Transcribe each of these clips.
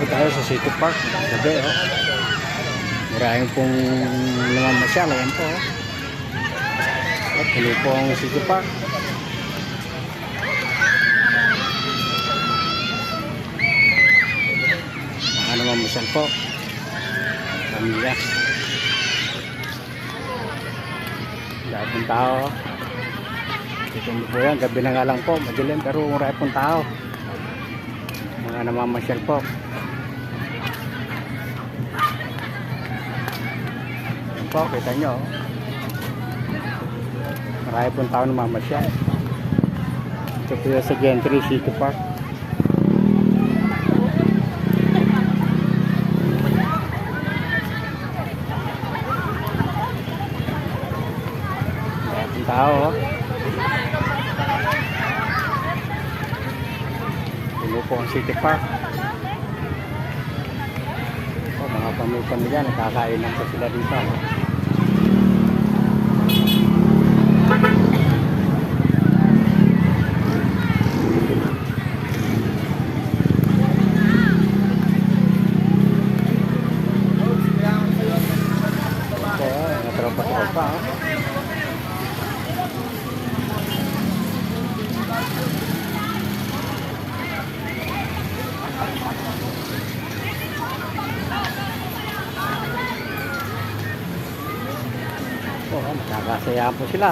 po tayo sa City Park. Gabi, oh. Maraming pong namamasyal. Ayan po, oh. At tuloy po ang City Park. Mga namamasyal po. Pamilya. Lahat ng tao. Ito po yan. Gabi na nga lang po. Madilim pero marami pong tao. Mga namamasyal po. Yan po, kita nyo. Marami pong tao namamasyal. Ito po sa Gentry City Park. Marami pong tao. Ito po ang City Park. Mga pamilya nakakain lang po sila dito. Mga tropa-tropa. Nakakasayaan po sila.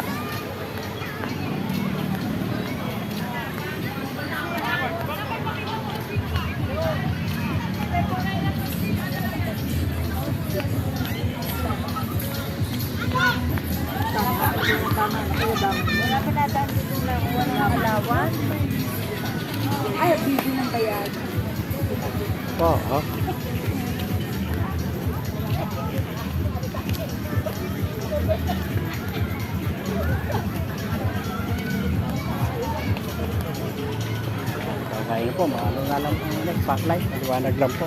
Ay, bibi ng bayad. Oo. Kakain po, maano nga lang po nag-backlight, maliwanag lang po.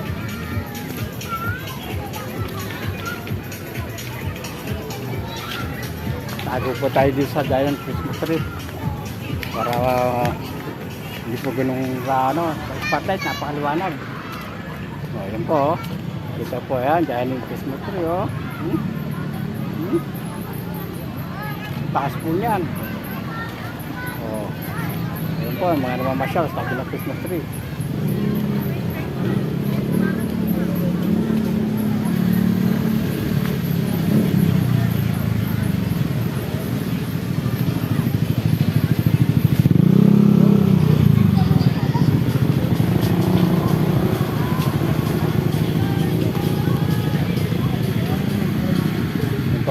Tago po tayo dito sa Giant Christmas tree para hindi po ganun sa ano, spotlight, napakaliwanag. Ayan po, dito po yan, Giant Christmas tree, oh. Taas po yan. Oh. Ayan po, mga namamasyal sa akin na Christmas tree.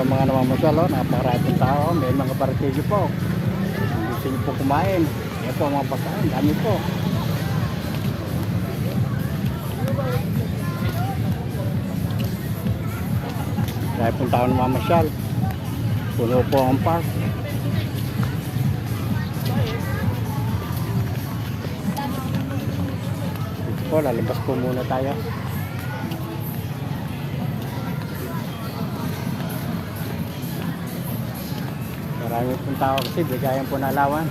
Mga namamasyal, oh, napakaraming tao, may mga barbecue po. Gusto nyo po kumain. Ito ang mga pagkain, dami po. Dahil pong tao namamasyal. Puno po ang park. Ito po, lalabas po muna tayo. Marami pong tao kasi bigayan po na alawan.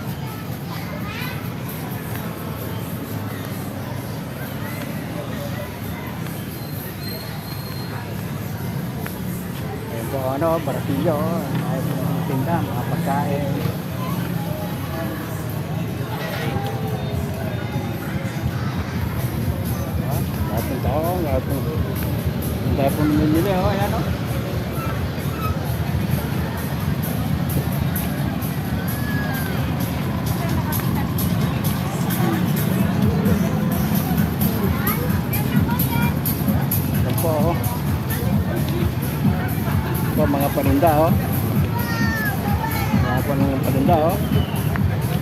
Ayan po ano, baratilyo, ayun po ang tinda, mga pagkain. Lahat ng tao, lahat po namimili, oh, ayan o. Ito mga paninda, oh. Mga paninda, oh.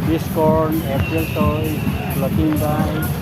Discorn, April Toys, Floating Buy.